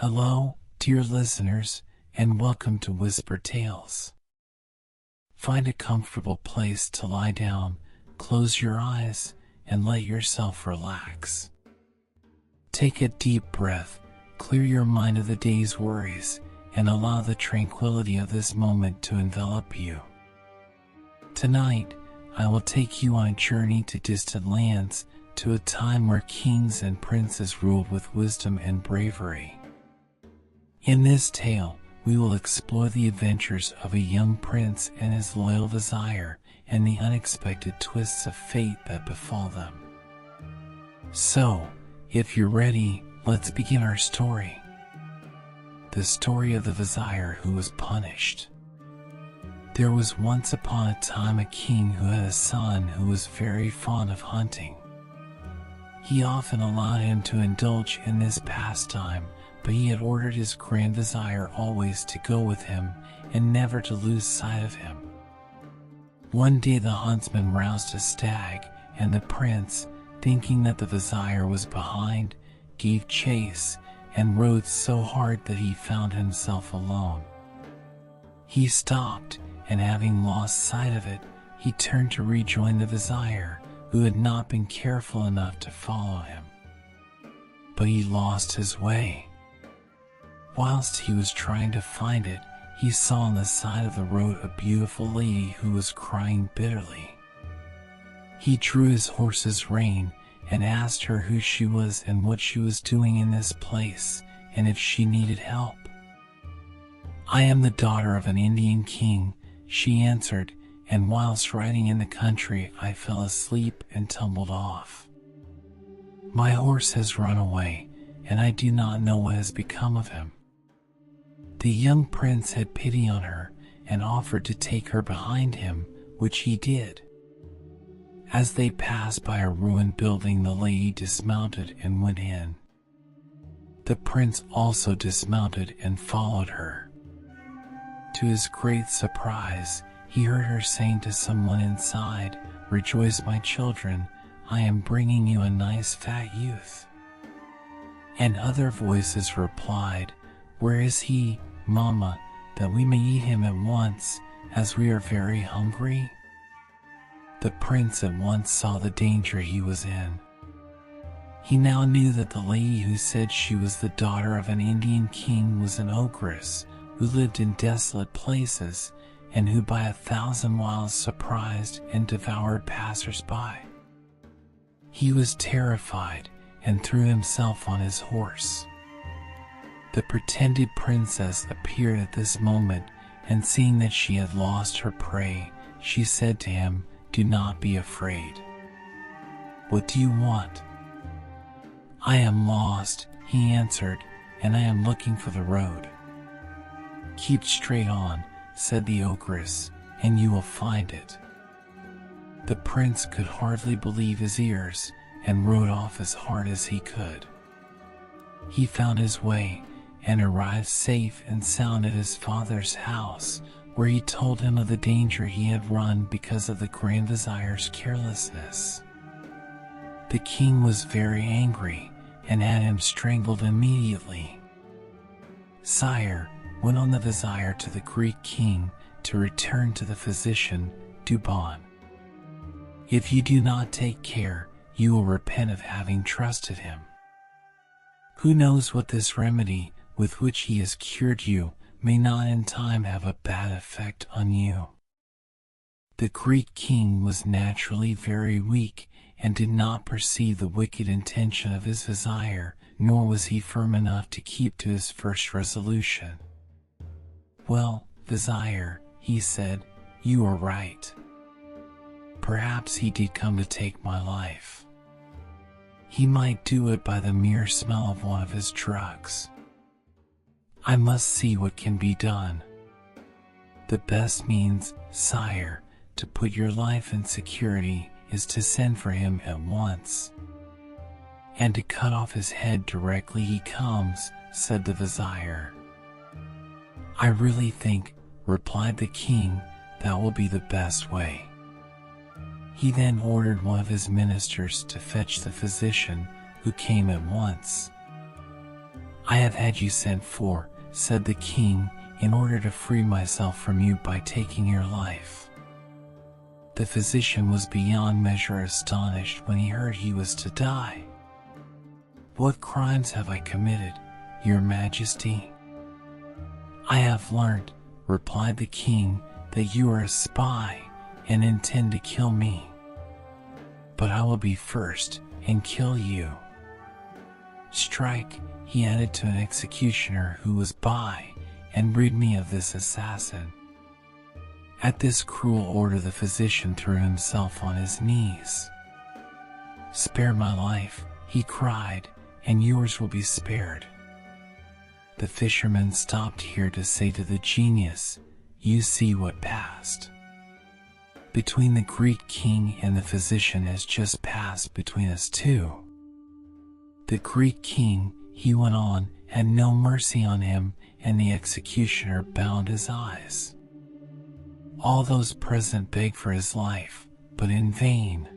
Hello, dear listeners, and welcome to Whisper Tales. Find a comfortable place to lie down, close your eyes, and let yourself relax. Take a deep breath, clear your mind of the day's worries, and allow the tranquility of this moment to envelop you. Tonight, I will take you on a journey to distant lands, to a time where kings and princes ruled with wisdom and bravery. In this tale, we will explore the adventures of a young prince and his loyal vizier, and the unexpected twists of fate that befall them. So, if you're ready, let's begin our story. The story of the Vizir Who Was Punished. There was once upon a time a king who had a son who was very fond of hunting. He often allowed him to indulge in this pastime, but he had ordered his grand vizier always to go with him and never to lose sight of him. One day the huntsman roused a stag, and the prince, thinking that the vizier was behind, gave chase and rode so hard that he found himself alone. He stopped, and having lost sight of it, he turned to rejoin the vizier, who had not been careful enough to follow him. But he lost his way. Whilst he was trying to find it, he saw on the side of the road a beautiful lady who was crying bitterly. He drew his horse's rein and asked her who she was and what she was doing in this place, and if she needed help. "I am the daughter of an Indian king," she answered, "and whilst riding in the country I fell asleep and tumbled off. My horse has run away, and I do not know what has become of him." The young prince had pity on her and offered to take her behind him, which he did. As they passed by a ruined building, the lady dismounted and went in. The prince also dismounted and followed her. To his great surprise, he heard her saying to someone inside, "Rejoice, my children, I am bringing you a nice fat youth." And other voices replied, "Where is he, Mama, that we may eat him at once, as we are very hungry?" The prince at once saw the danger he was in. He now knew that the lady who said she was the daughter of an Indian king was an ogress who lived in desolate places, and who by 1,000 wiles surprised and devoured passers-by. He was terrified and threw himself on his horse. The pretended princess appeared at this moment, and seeing that she had lost her prey, she said to him, "Do not be afraid. What do you want?" "I am lost," he answered, "and I am looking for the road." "Keep straight on," said the ogress, "and you will find it." The prince could hardly believe his ears, and rode off as hard as he could. He found his way, and arrived safe and sound at his father's house, where he told him of the danger he had run because of the grand vizier's carelessness. The king was very angry, and had him strangled immediately. "Sire," went on the vizier to the Greek king, to return to the physician, Dubon. "If you do not take care, you will repent of having trusted him. Who knows what this remedy, with which he has cured you, may not in time have a bad effect on you." The Greek king was naturally very weak, and did not perceive the wicked intention of his vizier, nor was he firm enough to keep to his first resolution. "Well, vizier," he said, "you are right. Perhaps he did come to take my life. He might do it by the mere smell of one of his drugs. I must see what can be done. The best means, sire, to put your life in security is to send for him at once, and to cut off his head directly he comes," said the vizier. "I really think," replied the king, "that will be the best way." He then ordered one of his ministers to fetch the physician, who came at once. I have had you sent for, said the king, in order to free myself from you by taking your life. The physician was beyond measure astonished when he heard he was to die. What crimes have I committed, your majesty? I have learnt, replied the king, that you are a spy and intend to kill me. But I will be first and kill you. Strike, he added to an executioner who was by, and rid me of this assassin. At this cruel order the physician threw himself on his knees. Spare my life, he cried, and yours will be spared. The fisherman stopped here to say to the genius, you see what passed. Between the Greek king and the physician has just passed between us two. The Greek king, he went on, had no mercy on him, and the executioner bound his eyes. All those present begged for his life, but in vain.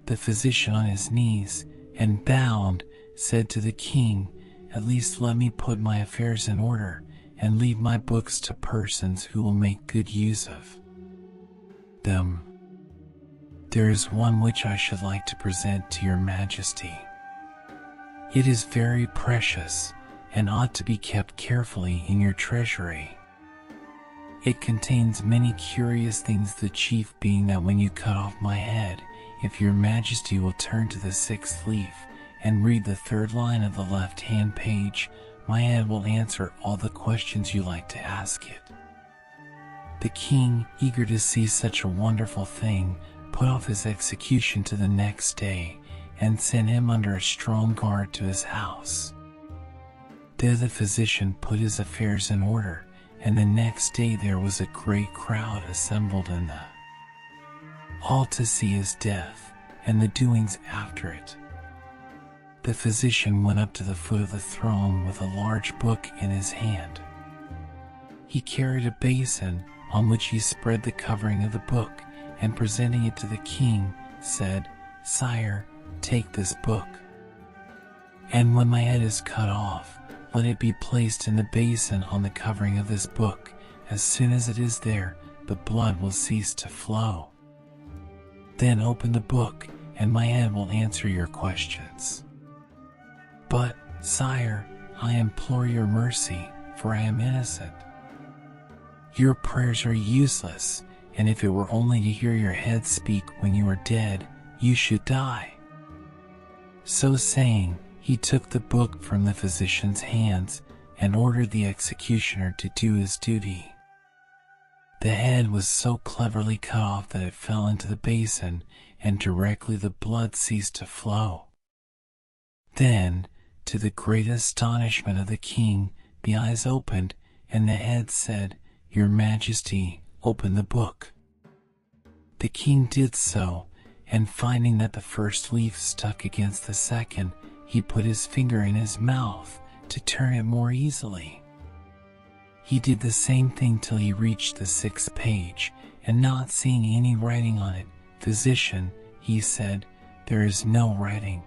The physician on his knees, and bound, said to the king, at least let me put my affairs in order, and leave my books to persons who will make good use of them. There is one which I should like to present to your majesty. It is very precious, and ought to be kept carefully in your treasury. It contains many curious things, the chief being that when you cut off my head, if your majesty will turn to the 6th leaf, and read the 3rd line of the left-hand page, my head will answer all the questions you like to ask it. The king, eager to see such a wonderful thing, put off his execution to the next day, and sent him under a strong guard to his house. There the physician put his affairs in order, and the next day there was a great crowd assembled in the hall to see his death, and the doings after it. The physician went up to the foot of the throne with a large book in his hand. He carried a basin, on which he spread the covering of the book, and presenting it to the king, said, Sire, take this book. And when my head is cut off, let it be placed in the basin on the covering of this book. As soon as it is there, the blood will cease to flow. Then open the book, and my head will answer your questions. But, sire, I implore your mercy, for I am innocent. Your prayers are useless, and if it were only to hear your head speak when you are dead, you should die. So saying, he took the book from the physician's hands, and ordered the executioner to do his duty. The head was so cleverly cut off that it fell into the basin, and directly the blood ceased to flow. Then, to the great astonishment of the king, the eyes opened, and the head said, Your Majesty, open the book. The king did so, and finding that the first leaf stuck against the second, he put his finger in his mouth to turn it more easily. He did the same thing till he reached the 6th page, and not seeing any writing on it, Physician, he said, There is no writing.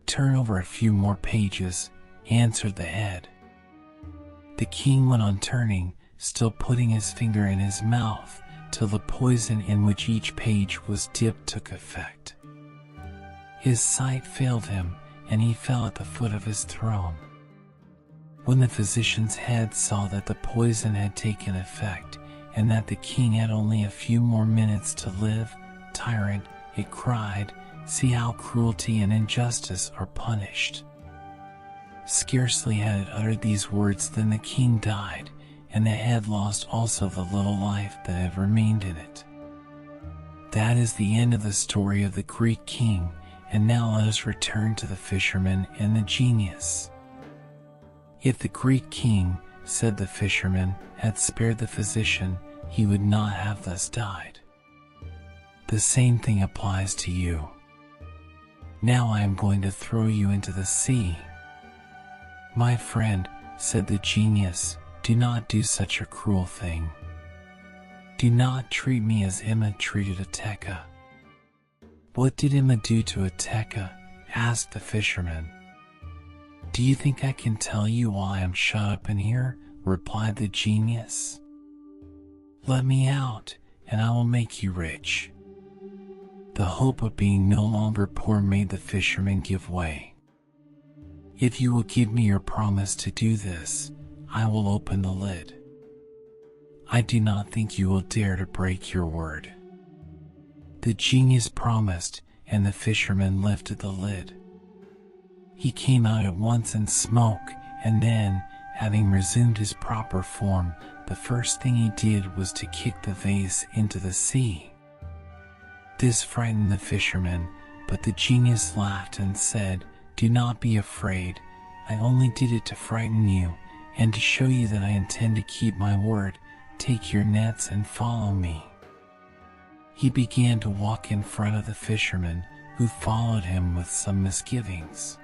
Turn over a few more pages, answered the head. The king went on turning, still putting his finger in his mouth, till the poison in which each page was dipped took effect. His sight failed him, and he fell at the foot of his throne. When the physician's head saw that the poison had taken effect, and that the king had only a few more minutes to live, Tyrant, it cried, See how cruelty and injustice are punished. Scarcely had it uttered these words than the king died, and the head lost also the little life that had remained in it. That is the end of the story of the Greek king, and now let us return to the fisherman and the genius. If the Greek king, said the fisherman, had spared the physician, he would not have thus died. The same thing applies to you. Now I am going to throw you into the sea. My friend, said the genius, do not do such a cruel thing. Do not treat me as Emma treated Ateka. What did Emma do to Ateka? Asked the fisherman. "Do you think I can tell you why I'm shut up in here?" replied the genius. "Let me out, and I will make you rich." The hope of being no longer poor made the fisherman give way. "If you will give me your promise to do this, I will open the lid." "I do not think you will dare to break your word." The genius promised, and the fisherman lifted the lid. He came out at once in smoke, and then, having resumed his proper form, the first thing he did was to kick the vase into the sea. This frightened the fisherman, but the genius laughed and said, "Do not be afraid. I only did it to frighten you, and to show you that I intend to keep my word. Take your nets and follow me." He began to walk in front of the fisherman, who followed him with some misgivings.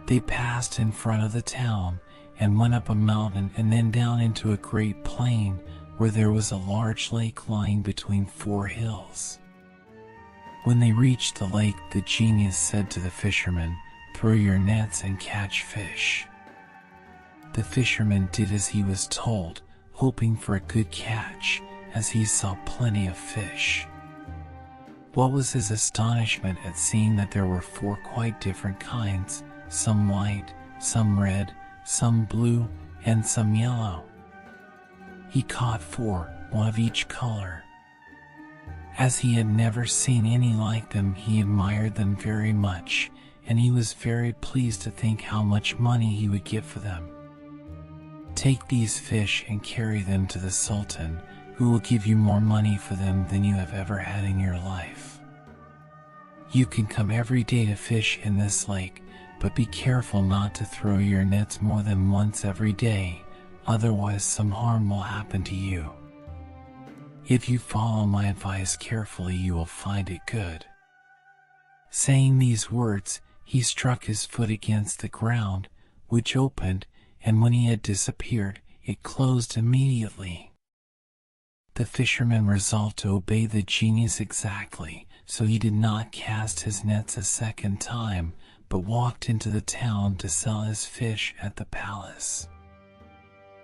They passed in front of the town, and went up a mountain and then down into a great plain, where there was a large lake lying between 4 hills. When they reached the lake, the genius said to the fisherman, "Throw your nets and catch fish." The fisherman did as he was told, hoping for a good catch, as he saw plenty of fish. What was his astonishment at seeing that there were 4 quite different kinds, some white, some red, some blue, and some yellow. He caught 4, one of each color. As he had never seen any like them, he admired them very much, and he was very pleased to think how much money he would get for them. "Take these fish and carry them to the Sultan, who will give you more money for them than you have ever had in your life. You can come every day to fish in this lake, but be careful not to throw your nets more than once every day, otherwise some harm will happen to you. If you follow my advice carefully, you will find it good." Saying these words, he struck his foot against the ground, which opened, and when he had disappeared, it closed immediately. The fisherman resolved to obey the genius exactly, so he did not cast his nets a second time, but walked into the town to sell his fish at the palace.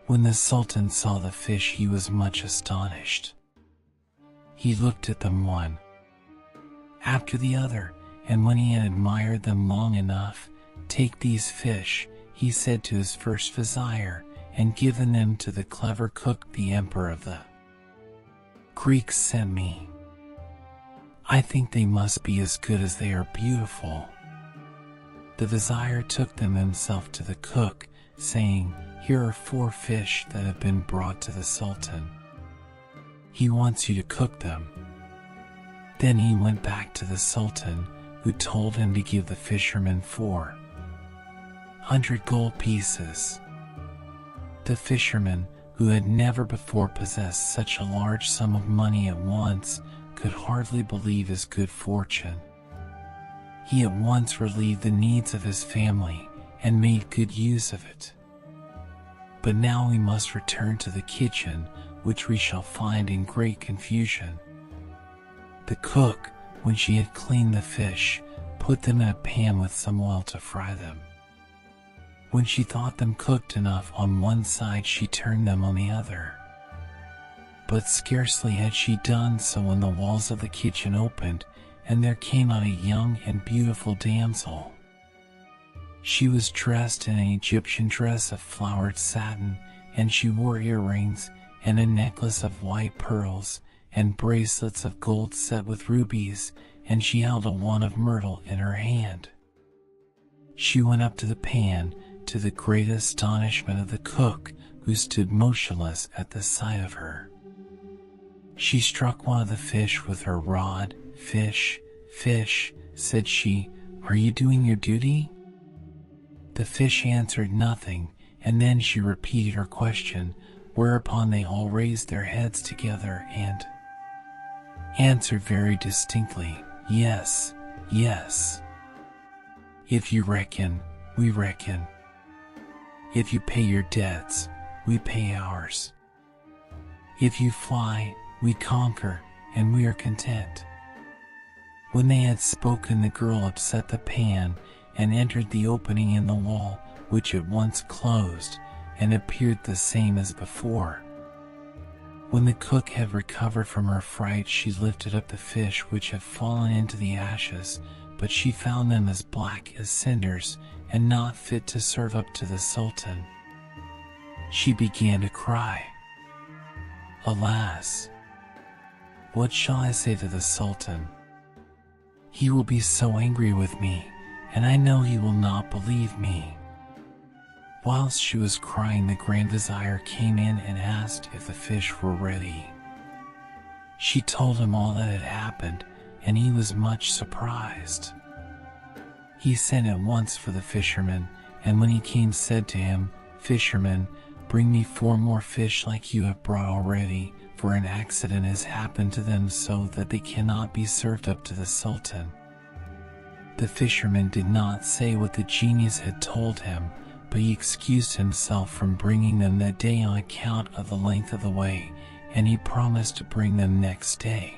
When the Sultan saw the fish, he was much astonished. He looked at them one after the other, and when he had admired them long enough, "Take these fish," he said to his first vizier, "and given them to the clever cook the emperor of the Greeks sent me. I think they must be as good as they are beautiful." The vizier took them himself to the cook, saying, "Here are 4 fish that have been brought to the Sultan. He wants you to cook them." Then he went back to the Sultan, who told him to give the fisherman 400 gold pieces. The fisherman, who had never before possessed such a large sum of money at once, could hardly believe his good fortune. He at once relieved the needs of his family, and made good use of it. But now we must return to the kitchen, which we shall find in great confusion. The cook, when she had cleaned the fish, put them in a pan with some oil to fry them. When she thought them cooked enough on one side, she turned them on the other. But scarcely had she done so when the walls of the kitchen opened, and there came out a young and beautiful damsel. She was dressed in an Egyptian dress of flowered satin, and she wore earrings, and a necklace of white pearls, and bracelets of gold set with rubies, and she held a wand of myrtle in her hand. She went up to the pan, to the great astonishment of the cook, who stood motionless at the sight of her. She struck one of the fish with her rod. "Fish, fish," said she, "are you doing your duty?" The fish answered nothing, and then she repeated her question, whereupon they all raised their heads together and answered very distinctly, "Yes, yes. If you reckon, we reckon. If you pay your debts, we pay ours. If you fly, we conquer, and we are content." When they had spoken, the girl upset the pan, and entered the opening in the wall, which at once closed, and appeared the same as before. When the cook had recovered from her fright, she lifted up the fish which had fallen into the ashes, but she found them as black as cinders, and not fit to serve up to the Sultan. She began to cry. "Alas! What shall I say to the Sultan? He will be so angry with me, and I know he will not believe me." Whilst she was crying, the Grand Vizier came in and asked if the fish were ready. She told him all that had happened, and he was much surprised. He sent at once for the fisherman, and when he came said to him, "Fisherman, bring me 4 more fish like you have brought already, for an accident has happened to them so that they cannot be served up to the Sultan." The fisherman did not say what the genius had told him, but he excused himself from bringing them that day on account of the length of the way, and he promised to bring them next day.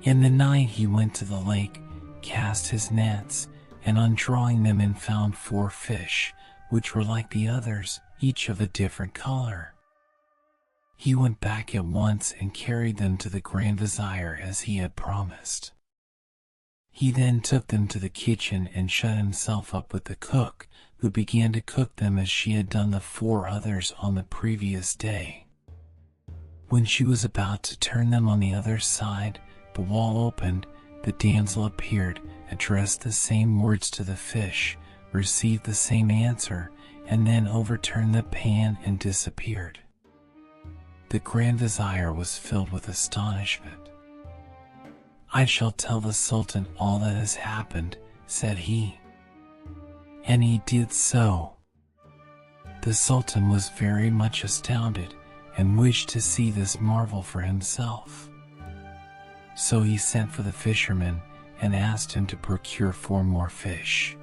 In the night he went to the lake, cast his nets, and undrawing them and found 4 fish, which were like the others, each of a different color. He went back at once and carried them to the Grand Vizier as he had promised. He then took them to the kitchen and shut himself up with the cook, who began to cook them as she had done the 4 others on the previous day. When she was about to turn them on the other side, the wall opened, the damsel appeared, addressed the same words to the fish, received the same answer, and then overturned the pan and disappeared. The Grand Vizier was filled with astonishment. "I shall tell the Sultan all that has happened," said he. And he did so. The Sultan was very much astounded and wished to see this marvel for himself. So he sent for the fisherman and asked him to procure 4 more fish.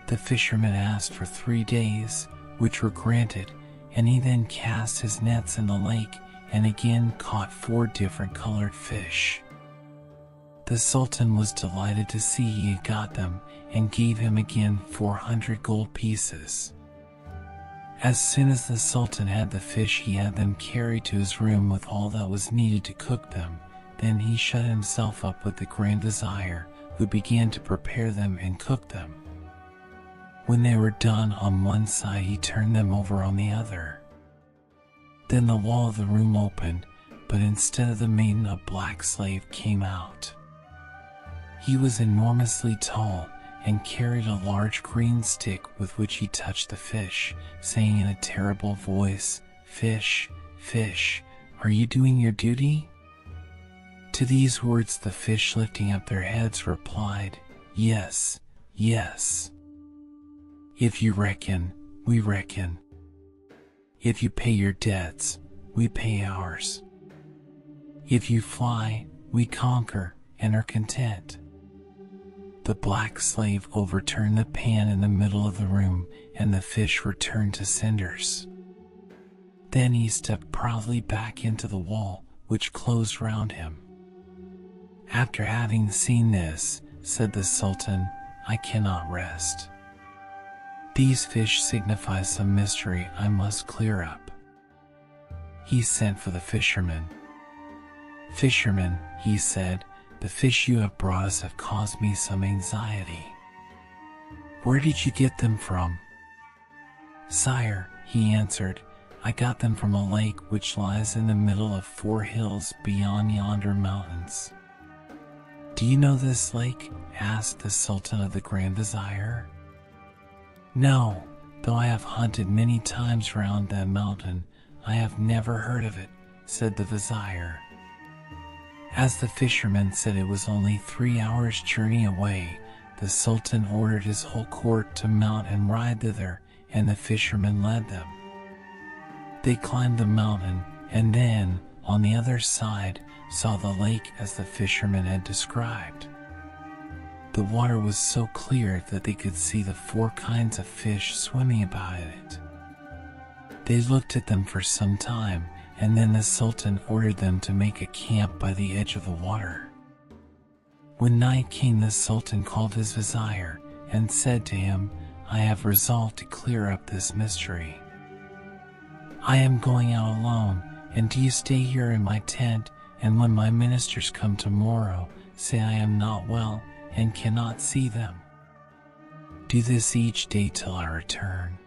The fisherman asked for 3 days, which were granted, and he then cast his nets in the lake and again caught 4 different colored fish. The Sultan was delighted to see he had got them and gave him again 400 gold pieces. As soon as the Sultan had the fish, he had them carried to his room with all that was needed to cook them. Then he shut himself up with the Grand Vizier, who began to prepare them and cook them. When they were done on one side, he turned them over on the other. Then the wall of the room opened, but instead of the maiden, a black slave came out. He was enormously tall and carried a large green stick with which he touched the fish, saying in a terrible voice, "Fish, fish, are you doing your duty?" To these words the fish, lifting up their heads, replied, "Yes, yes. If you reckon, we reckon. If you pay your debts, we pay ours. If you fly, we conquer and are content." The black slave overturned the pan in the middle of the room, and the fish returned to cinders. Then he stepped proudly back into the wall, which closed round him. After having seen this, said the Sultan, "I cannot rest. These fish signify some mystery I must clear up." He sent for the fisherman. "Fisherman," he said, "the fish you have brought us have caused me some anxiety. Where did you get them from?" "Sire," he answered, "I got them from a lake which lies in the middle of 4 hills beyond yonder mountains." "Do you know this lake?" asked the Sultan of the Grand Vizier. "No, though I have hunted many times round that mountain, I have never heard of it," said the Vizier. As the fisherman said it was only 3 hours' journey away, the Sultan ordered his whole court to mount and ride thither, and the fisherman led them. They climbed the mountain, and then, on the other side, saw the lake as the fisherman had described. The water was so clear that they could see the 4 kinds of fish swimming about in it. They looked at them for some time, and then the Sultan ordered them to make a camp by the edge of the water. When night came, the Sultan called his Vizier and said to him, "I have resolved to clear up this mystery. I am going out alone, and do you stay here in my tent, and when my ministers come tomorrow, say I am not well and cannot see them. Do this each day till I return."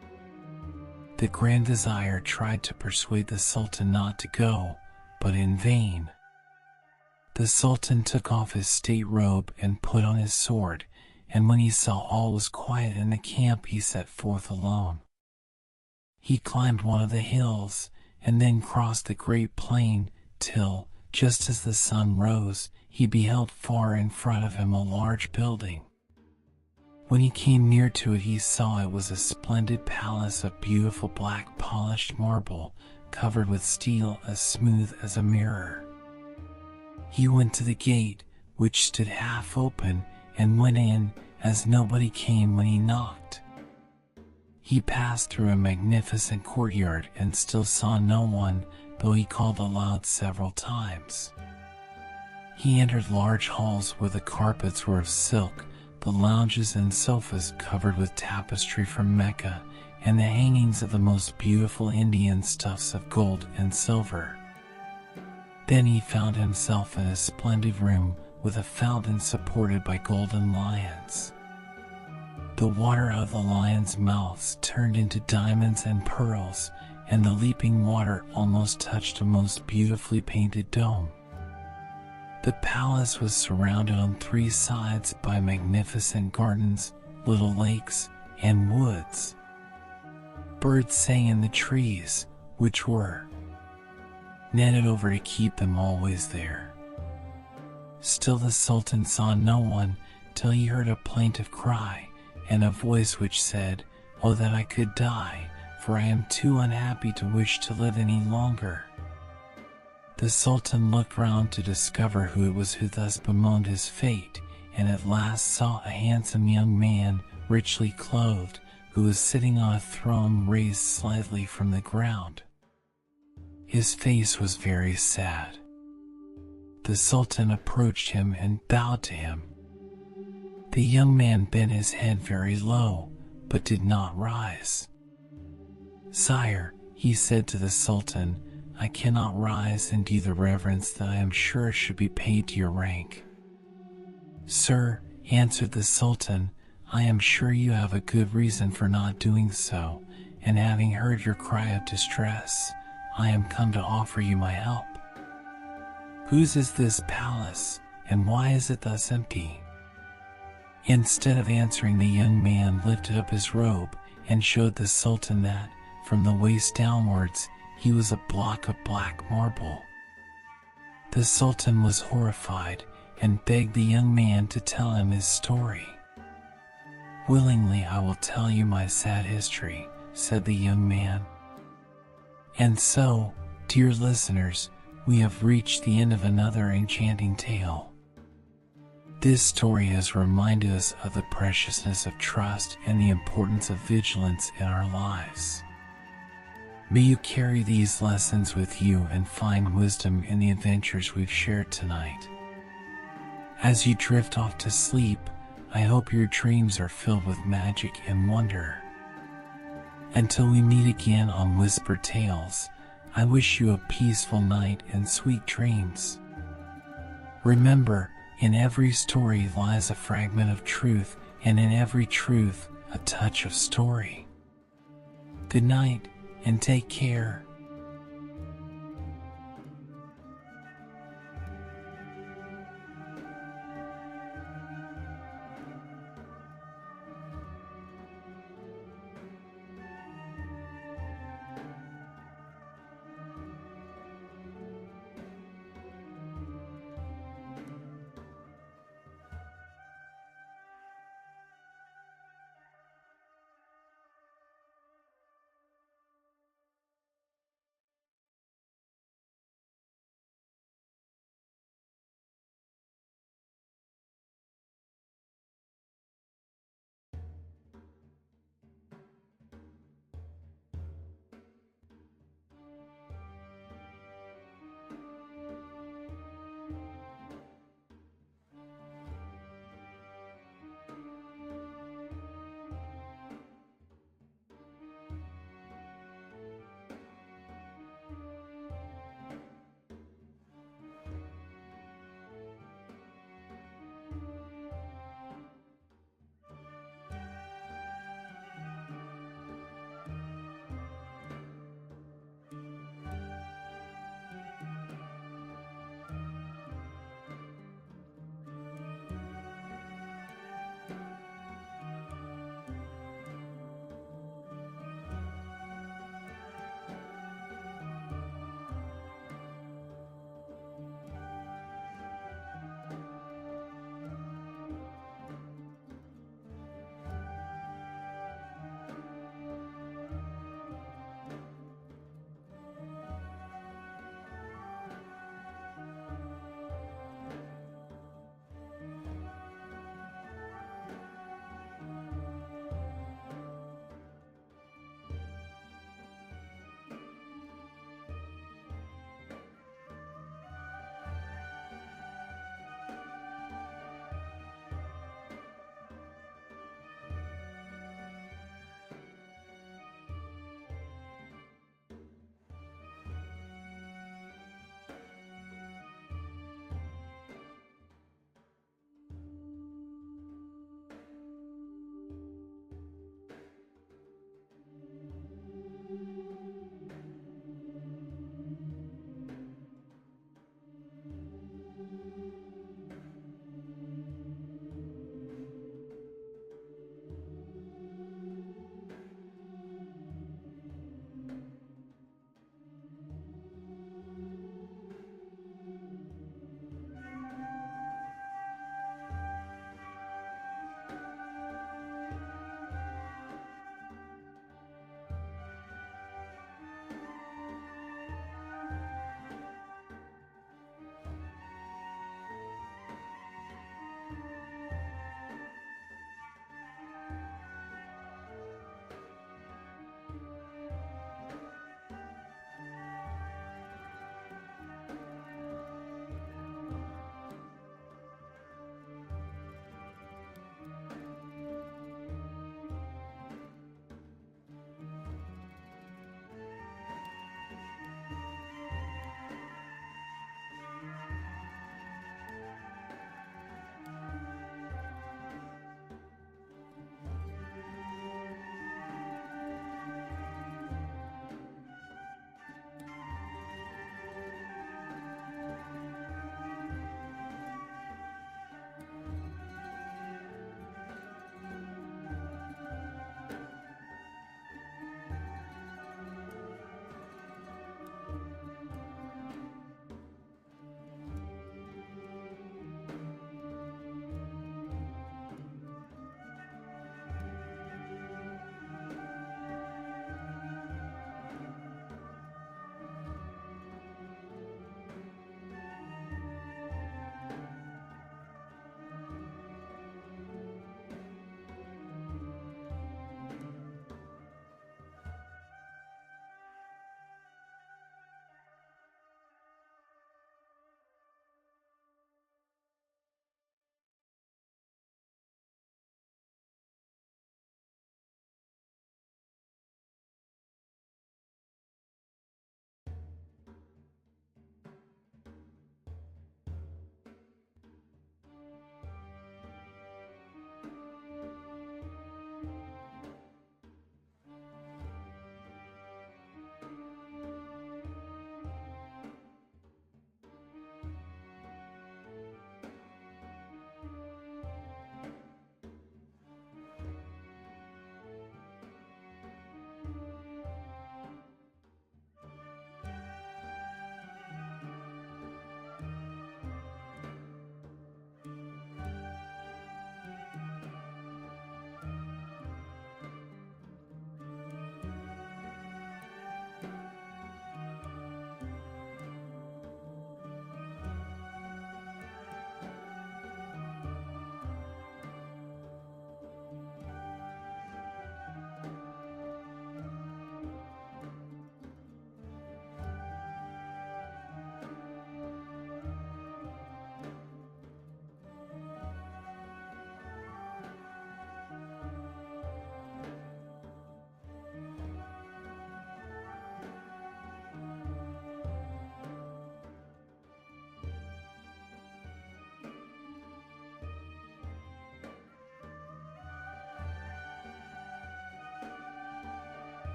The Grand Vizier tried to persuade the Sultan not to go, but in vain. The Sultan took off his state robe and put on his sword, and when he saw all was quiet in the camp, he set forth alone. He climbed one of the hills, and then crossed the great plain, till, just as the sun rose, he beheld far in front of him a large building. When he came near to it, he saw it was a splendid palace of beautiful black polished marble, covered with steel as smooth as a mirror. He went to the gate, which stood half open, and went in, as nobody came when he knocked. He passed through a magnificent courtyard and still saw no one, though he called aloud several times. He entered large halls where the carpets were of silk, the lounges and sofas covered with tapestry from Mecca, and the hangings of the most beautiful Indian stuffs of gold and silver. Then he found himself in a splendid room with a fountain supported by golden lions. The water out of the lions' mouths turned into diamonds and pearls, and the leaping water almost touched a most beautifully painted dome. The palace was surrounded on 3 sides by magnificent gardens, little lakes, and woods. Birds sang in the trees, which were netted over to keep them always there. Still the Sultan saw no one, till he heard a plaintive cry, and a voice which said, "Oh, that I could die, for I am too unhappy to wish to live any longer." The Sultan looked round to discover who it was who thus bemoaned his fate, and at last saw a handsome young man, richly clothed, who was sitting on a throne raised slightly from the ground. His face was very sad. The Sultan approached him and bowed to him. The young man bent his head very low, but did not rise. "Sire," he said to the Sultan, "I cannot rise and do the reverence that I am sure should be paid to your rank." "Sir," answered the Sultan, "I am sure you have a good reason for not doing so, and having heard your cry of distress, I am come to offer you my help. Whose is this palace, and why is it thus empty?" Instead of answering, the young man lifted up his robe and showed the Sultan that, from the waist downwards, he was a block of black marble. The Sultan was horrified and begged the young man to tell him his story. "Willingly I will tell you my sad history," said the young man. And so, dear listeners, we have reached the end of another enchanting tale. This story has reminded us of the preciousness of trust and the importance of vigilance in our lives. May you carry these lessons with you and find wisdom in the adventures we've shared tonight. As you drift off to sleep, I hope your dreams are filled with magic and wonder. Until we meet again on Whispered Tales, I wish you a peaceful night and sweet dreams. Remember, in every story lies a fragment of truth, and in every truth, a touch of story. Good night, and take care.